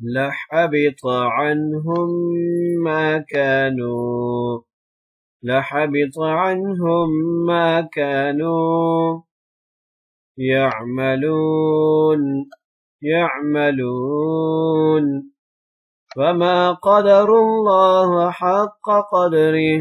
لحبط عنهم ما كانوا لحبط عنهم ما كانوا يعملون وما قدر الله حق قدره.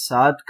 7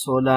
16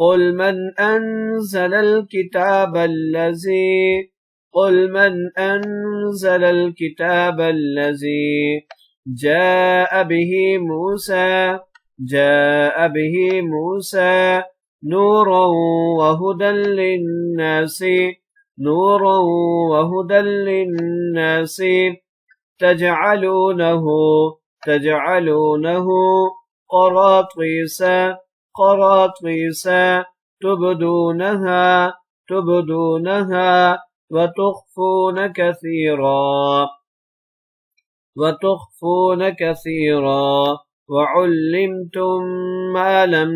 قل من أنزل الكتاب الذي جاء به موسى نورا وهدى للناس تجعلونه قراطيس تبدونها وتخفون كثيرا وعلمتم ما لم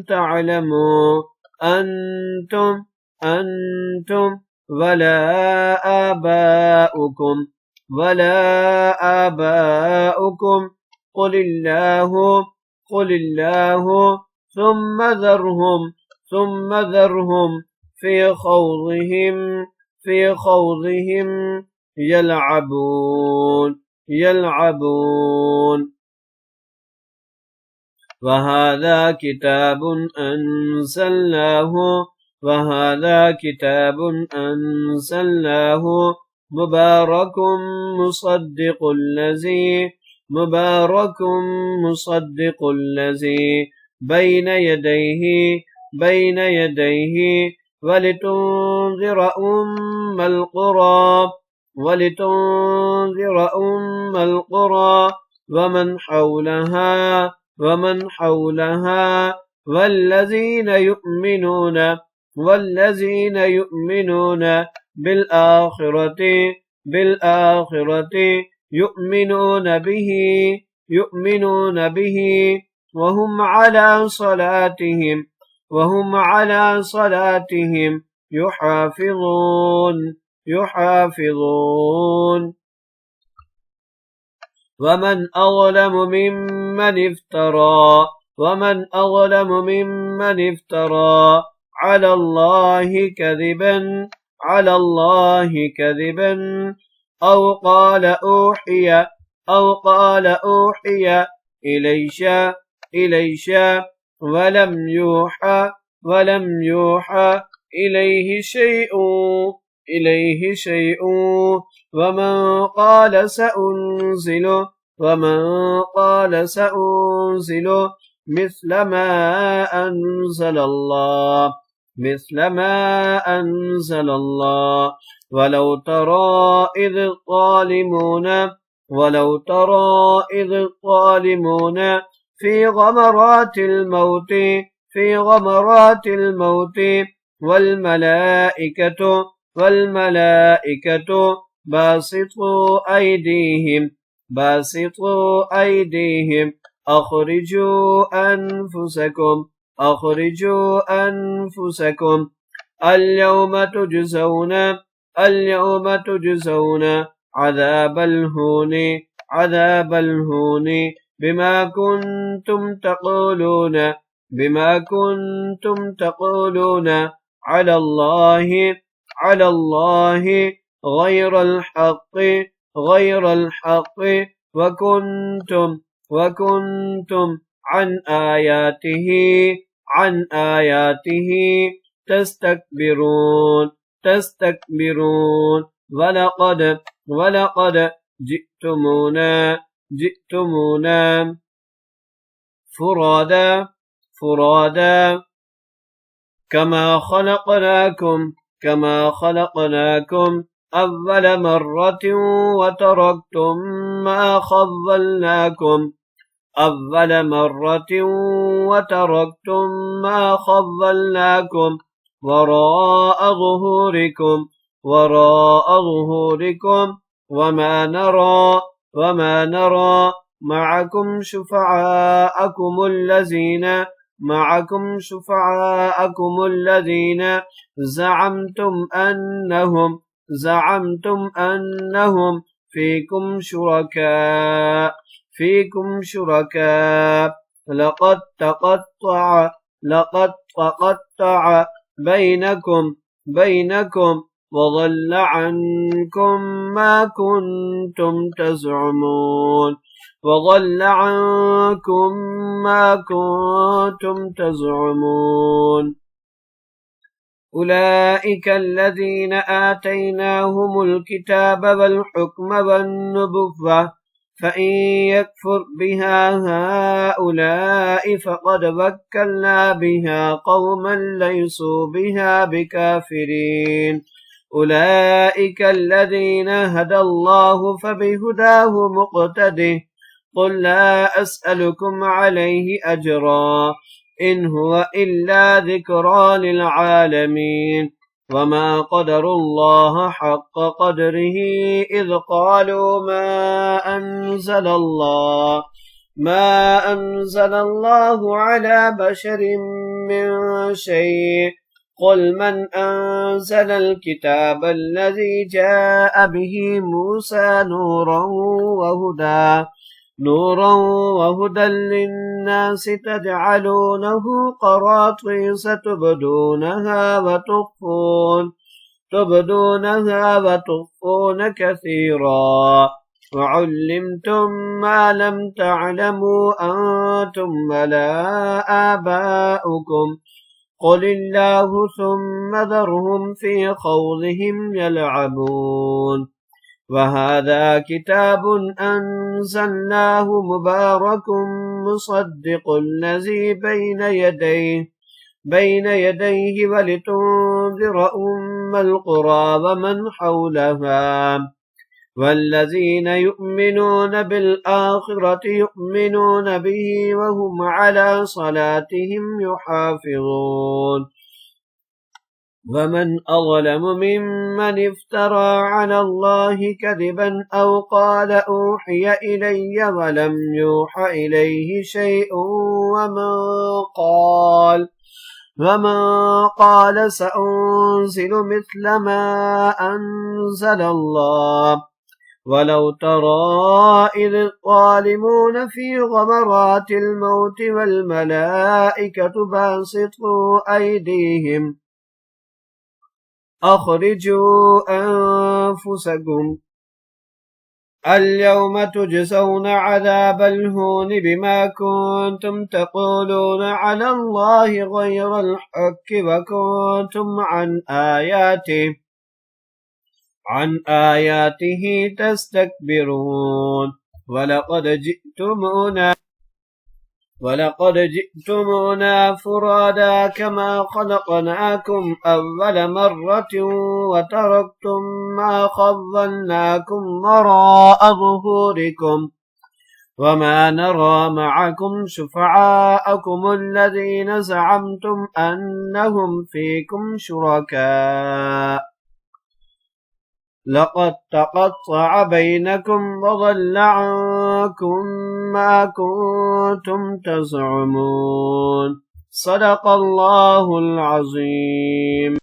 تعلموا أنتم ولا آباؤكم قل الله ثم ذرهم في خوضهم يلعبون. وهذا كتاب أنزلناه مبارك مصدق الذي بين يديه ولتنذر أم القرى ومن حولها والذين يؤمنون بالآخرة يؤمنون به وهم على صلاتهم يحافظون. ومن أظلم ممن افترى على الله كذبا على الله كذبا أو قال أوحي إليش ولم يوحى إليه شيء ومن قال سأنزل مثل ما أنزل الله ولو ترى إذ الظالمون في غمرات الموت والملائكة باسطوا أيديهم أخرجوا أنفسكم اليوم تجزون عذاب الهون بما كنتم تقولون على الله غير الحق وكنتم عن آياته تستكبرون ولقد جئتمونا فرادا كما خلقناكم أول مرة وتركتم ما خولناكم وراء ظهوركم وما نرى معكم شفعاءكم الذين زعمتم أنهم فيكم شركاء لقد تقطع بينكم وضل عنكم ما كنتم تزعمون أولئك الذين آتيناهم الكتاب والحكم والنبوة فإن يكفر بها هؤلاء فقد وكلنا بها قوما ليسوا بها بكافرين أولئك الذين هدى الله فبهداه مقتده قل لا أسألكم عليه أجرا إن هو إلا ذكرى للعالمين وما قدروا الله حق قدره إذ قالوا ما أنزل الله على بشر من شيء قل من أنزل الكتاب الذي جاء به موسى نورا وهدى للناس تجعلونه قراطيس تبدونها وتخفون كثيرا وعلمتم ما لم تعلموا أنتم ولا آباؤكم قل الله ثم ذرهم في خوضهم يلعبون وهذا كتاب أنزلناه مبارك مصدق الذي بين يديه ولتنذر أم القرى ومن حولها والذين يؤمنون بالآخرة يؤمنون به وهم على صلاتهم يحافظون ومن أظلم ممن افترى على الله كذبا أو قال أوحي إلي ولم يوح إليه شيء ومن قال سأنزل مثل ما أنزل الله ولو ترى إذ الظالمون في غمرات الموت والملائكة باسطوا أيديهم أخرجوا أنفسكم اليوم تجزون عذاب الهون بما كنتم تقولون على الله غير الحق وكنتم عن آياته تستكبرون ولقد جئتمونا فرادا كما خلقناكم أول مرة وتركتم ما خولناكم وراء ظهوركم وما نرى معكم شفعاءكم الذين زعمتم أنهم فيكم شركاء لقد تقطع بينكم وضل عنكم ما كنتم تزعمون صدق الله العظيم.